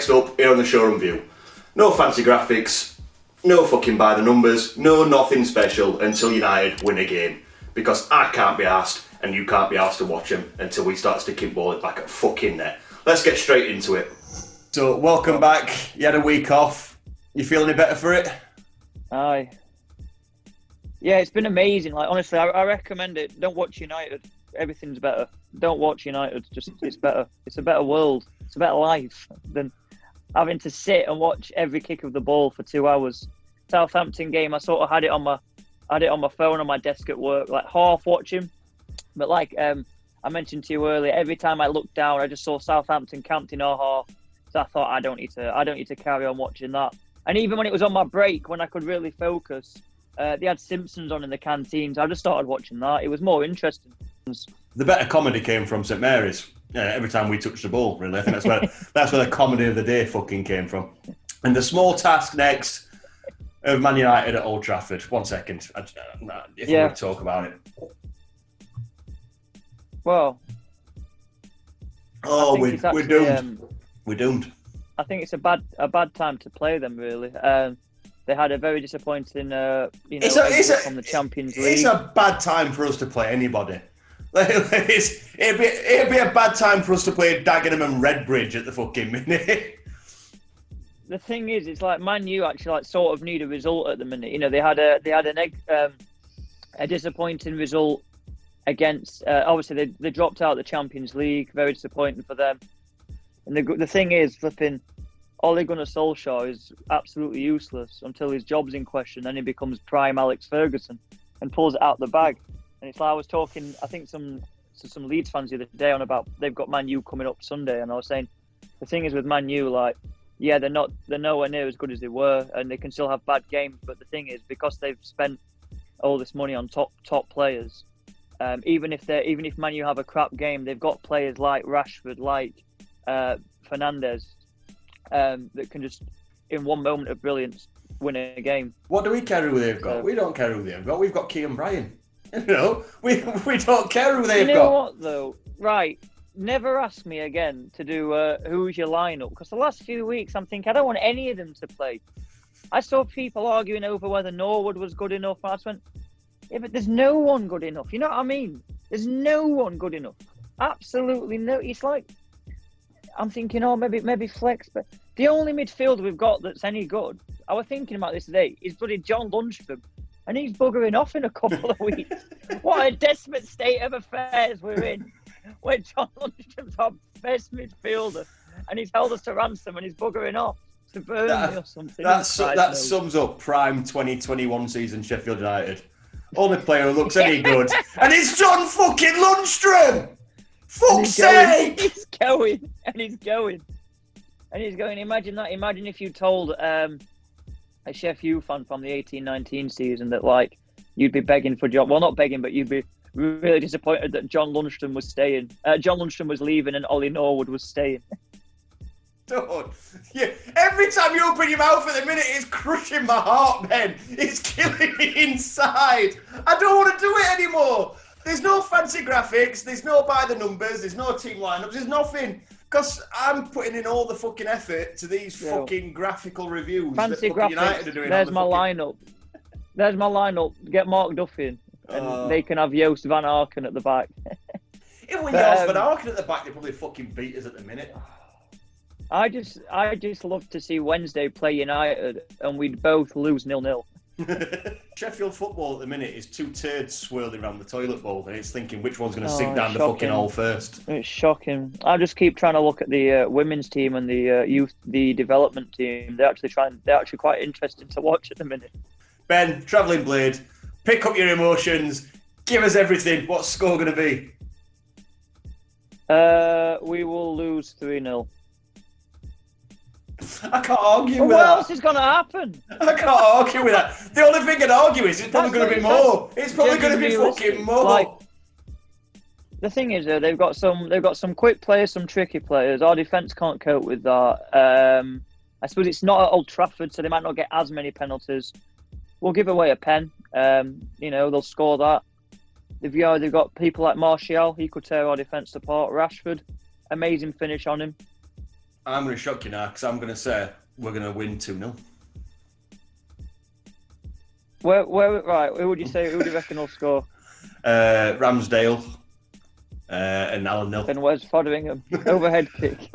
Next up, here on the Shoreham View. No fancy graphics, no fucking by the numbers, no nothing special until United win a game. Because I can't be asked, and you can't be asked to watch them until we start sticking ball back at fucking net. Let's get straight into it. So, welcome back. You had a week off. You feeling any better for it? Aye. Yeah, it's been amazing. Like, honestly, I recommend it. Don't watch United. Everything's better. Don't watch United. It's better. It's a better world. It's a better life than having to sit and watch every kick of the ball for 2 hours. Southampton game, I sort of had it on my phone on my desk at work, like half watching. But like I mentioned to you earlier, every time I looked down, I just saw Southampton camped in our half. So I thought I don't need to carry on watching that. And even when it was on my break, when I could really focus, they had Simpsons on in the canteen. So I just started watching that. It was more interesting. The better comedy came from St Mary's. Every time we touched the ball, really. I think that's where the comedy of the day fucking came from. And the small task next of Man United at Old Trafford. 1 second, if we want to talk about it. Well, we're doomed. We're doomed. I think it's a bad time to play them, really. They had a very disappointing, from the Champions League. It's a bad time for us to play anybody. It'd be a bad time for us to play Dagenham and Redbridge at the fucking minute. The thing is, it's like Man U actually sort of need a result at the minute. You know, they had a disappointing result against. Obviously, they dropped out of the Champions League. Very disappointing for them. And the thing is, flipping Ole Gunnar Solskjaer is absolutely useless until his job's in question. Then he becomes prime Alex Ferguson and pulls it out the bag. And it's like I was talking, I think, to some Leeds fans the other day on about they've got Man U coming up Sunday, and I was saying the thing is with Man U, they're nowhere near as good as they were, and they can still have bad games. But the thing is, because they've spent all this money on top players, even if Man U have a crap game, they've got players like Rashford, like Fernandes, that can just in one moment of brilliance win a game. What do we care who they've got? We don't care who they've got. We've got Kean Bryan. We don't care who they've got. You know what though? Right. Never ask me again to do who's your lineup, because the last few weeks I'm thinking I don't want any of them to play. I saw people arguing over whether Norwood was good enough. I just went, yeah, but there's no one good enough. You know what I mean? There's no one good enough. Absolutely no. It's like I'm thinking, maybe flex, but the only midfielder we've got that's any good, I was thinking about this today, is bloody John Lundstram, and he's buggering off in a couple of weeks. What a desperate state of affairs we're in. Where John Lundstram's our best midfielder, and he's held us to ransom, and he's buggering off to Burnley or something. That sums up prime 2021 season Sheffield United. Only player who looks any good, and it's John fucking Lundstram. Fuck's sake! He's going. Imagine that. Imagine if you told a Sheffield fan from the 18-19 season that you'd be begging for John. Well, not begging, but you'd be really disappointed that John Lundstram was staying. John Lundstram was leaving and Ollie Norwood was staying. Don't. Yeah. Every time you open your mouth at the minute, it's crushing my heart, Ben. It's killing me inside. I don't want to do it anymore. There's no fancy graphics. There's no by the numbers. There's no team lineups. There's nothing. Because I'm putting in all the fucking effort to these fucking graphical reviews fancy that graphics. United are doing. There's my lineup. There's my lineup. Get Mark Duffy in. And they can have Joost van Aken at the back. Even when Joost van Aken at the back, they probably fucking beat us at the minute. I just love to see Wednesday play United and we'd both lose 0-0. Sheffield football at the minute is two turds swirling around the toilet bowl, and it's thinking which one's going to sink down the fucking hole first. It's shocking. I just keep trying to look at the women's team and the development team. They're actually quite interesting to watch at the minute. Ben, Travelling Blade, pick up your emotions. Give us everything. What's the score going to be? We will lose 3-0. I can't argue with that. What else is going to happen? I can't argue with that. The only thing I can argue is it's probably going to be more. It's probably going to be fucking more. The thing is, they've got some quick players, some tricky players. Our defence can't cope with that. I suppose it's not at Old Trafford, so they might not get as many penalties. We'll give away a pen. They'll score that. They've got people like Martial. He could tear our defence apart. Rashford, amazing finish on him. I'm going to shock you now because I'm going to say we're going to win 2-0. Right, who would you say? Who do you reckon will score? Ramsdale and Alan Nil. Then where's Fotheringham? Overhead kick.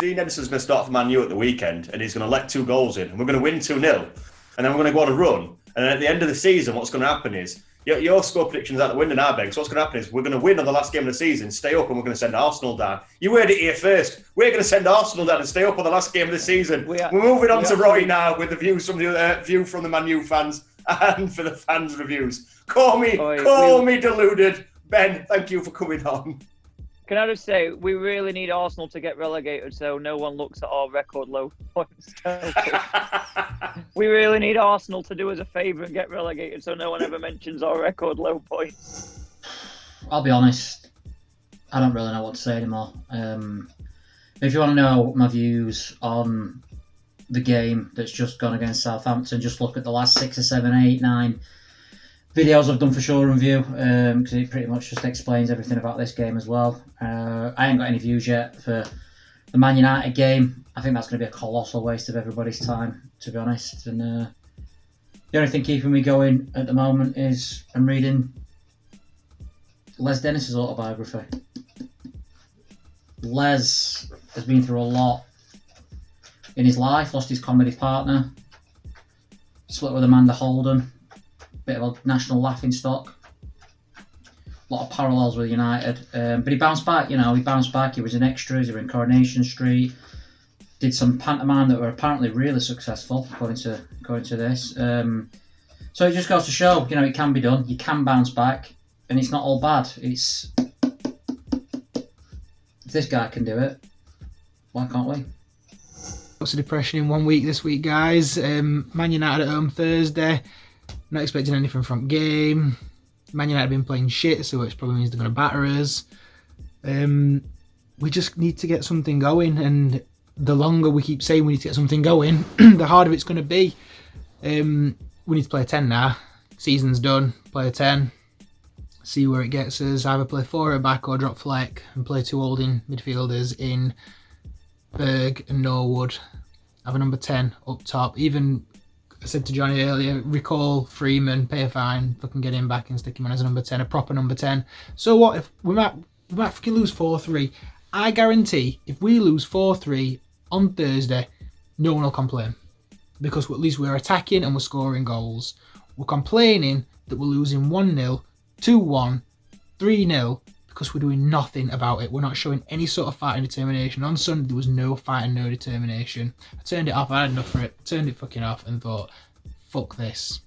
Dean Edison's going to start for Man U at the weekend, and he's going to let 2 goals in, and we're going to win 2-0, and then we're going to go on a run. And then at the end of the season, what's going to happen is your score predictions out the window now, Ben. So what's going to happen is we're going to win on the last game of the season, stay up, and we're going to send Arsenal down. You heard it here first. We're going to send Arsenal down and stay up on the last game of the season. We're moving on to Roy now with the views from the Man U fans and for the fans' reviews. Call me deluded, Ben. Thank you for coming on. Can I just say, we really need Arsenal to get relegated so no one looks at our record low points. We really need Arsenal to do us a favour and get relegated so no one ever mentions our record low points. I'll be honest, I don't really know what to say anymore. If you want to know my views on the game that's just gone against Southampton, just look at the last 6 or 7, 8, 9 videos I've done for Shoreham View, because it pretty much just explains everything about this game as well. I ain't got any views yet for the Man United game. I think that's going to be a colossal waste of everybody's time, to be honest. And the only thing keeping me going at the moment is I'm reading Les Dennis's autobiography. Les has been through a lot in his life, lost his comedy partner, split with Amanda Holden, bit of a national laughing stock. A lot of parallels with United, but he bounced back. He bounced back. He was in extras. He was in Coronation Street. Did some pantomime that were apparently really successful, according to this. So it just goes to show, it can be done. You can bounce back, and it's not all bad. If this guy can do it, why can't we? Lots of depression in 1 week this week, guys. Man United at home Thursday. Not expecting anything from game. Man United have been playing shit, so it probably means they're going to batter us. We just need to get something going, and the longer we keep saying we need to get something going, the harder it's going to be. We need to play a 10 now. Season's done. Play a 10. See where it gets us. Either play 4 at back or drop Fleck and play 2 holding midfielders in Berg and Norwood. Have a number 10 up top. Even I said to Johnny earlier, recall Freeman, pay a fine, fucking get him back and stick him on as a number 10, a proper number 10. So what if we might fucking lose 4-3? I guarantee if we lose 4-3 on Thursday, no one will complain. Because at least we're attacking and we're scoring goals. We're complaining that we're losing 1-0, 2-1, 3-0 because we're doing nothing about it. We're not showing any sort of fight and determination. On Sunday, there was no fight and no determination. I turned it off. I had enough for it. Turned it fucking off and thought, fuck this.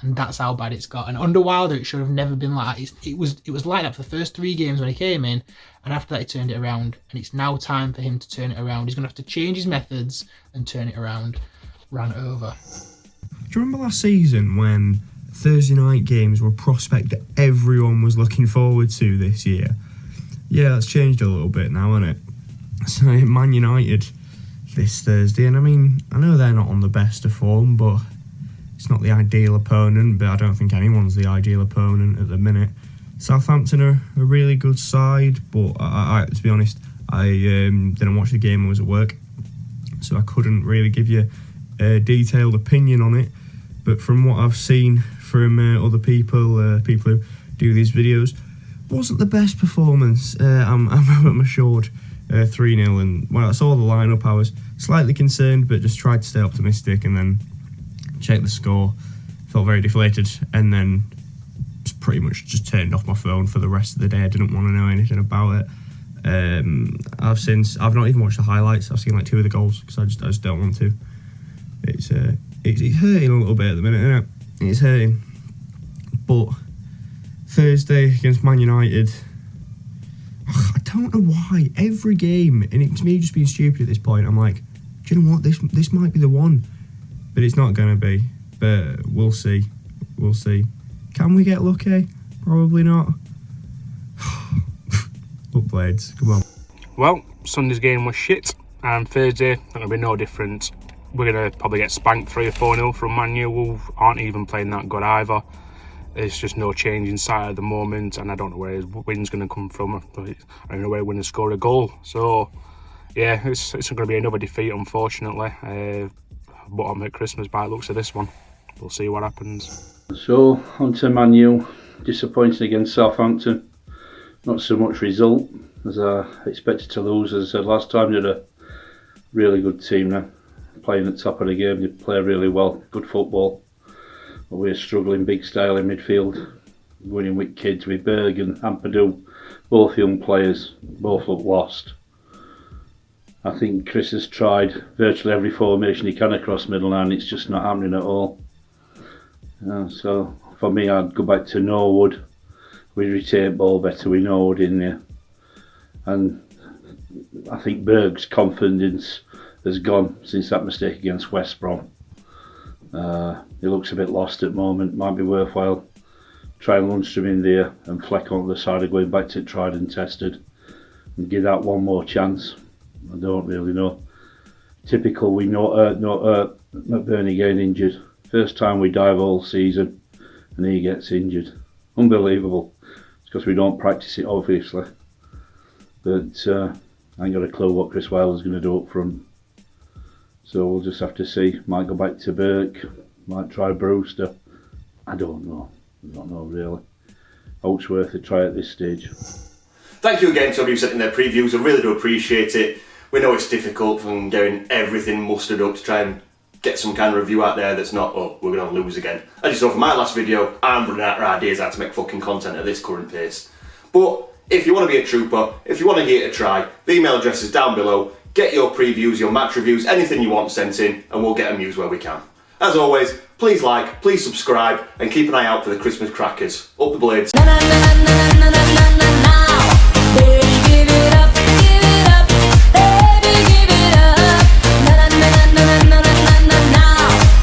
And that's how bad it's got. And under Wilder, it should have never been like that. It was like that for the first 3 games when he came in. And after that, he turned it around. And it's now time for him to turn it around. He's going to have to change his methods and turn it around. Ran over. Do you remember last season when Thursday night games were a prospect that everyone was looking forward to this year? Yeah, that's changed a little bit now, hasn't it? So Man United this Thursday, and I know they're not on the best of form, but it's not the ideal opponent, but I don't think anyone's the ideal opponent at the minute. Southampton are a really good side, but I to be honest, I didn't watch the game. I was at work, so I couldn't really give you a detailed opinion on it. But from what I've seen from other people who do these videos, wasn't the best performance. I'm assured 3-0, and when I saw the lineup, I was slightly concerned, but just tried to stay optimistic, and then checked the score. Felt very deflated, and then pretty much just turned off my phone for the rest of the day. I didn't want to know anything about it. I've not even watched the highlights. I've seen like 2 of the goals because I just don't want to. It's hurting a little bit at the minute, isn't it? It's hurting. But Thursday against Man United, I don't know why every game, and it's me just being stupid at this point, I'm like, do you know what, this might be the one, but it's not going to be. But we'll see. Can we get lucky? Probably not. Up Blades, come on. Well, Sunday's game was shit, and Thursday not going to be no different. We're going to probably get spanked 3 or 4-0 from Man U, who aren't even playing that good either. There's just no change in sight at the moment, and I don't know where his win's going to come from. I don't know where we're going to score a goal. So yeah, it's going to be another defeat, unfortunately. Bottom at Christmas by the looks of this one. We'll see what happens. So, on to Man U. Disappointing against Southampton. Not so much result as I expected to lose. As I said last time, they're a really good team now. Playing at the top of the game, they play really well. Good football. But we're struggling big style in midfield. Winning with kids, with Berg and Ampadu. Both young players. Both look lost. I think Chris has tried virtually every formation he can across middle line. It's just not happening at all. So for me, I'd go back to Norwood. We retain ball better with Norwood in there. And I think Berg's confidence has gone since that mistake against West Brom. He looks a bit lost at the moment. Might be worthwhile trying Lundstrom in there and Fleck on the side of going back to tried and tested and give that one more chance. I don't really know. Typical, we know McBurney getting injured. First time we dive all season and he gets injured. Unbelievable. It's because we don't practice it, obviously. But I ain't got a clue what Chris Wilder's going to do up front. So we'll just have to see. Might go back to Burke. Might try Brewster. I don't know. I don't know really. Hope it's worth a try at this stage. Thank you again to everybody who sent in their previews. I really do appreciate it. We know it's difficult from getting everything mustered up to try and get some kind of review out there that's not, oh, we're going to lose again. As you saw from my last video, I'm running out of ideas how to make fucking content at this current pace. But if you want to be a trooper, if you want to give it a try, the email address is down below. Get your previews, your match reviews, anything you want sent in, and we'll get them used where we can. As always, please like, please subscribe, and keep an eye out for the Christmas crackers. Up the blades.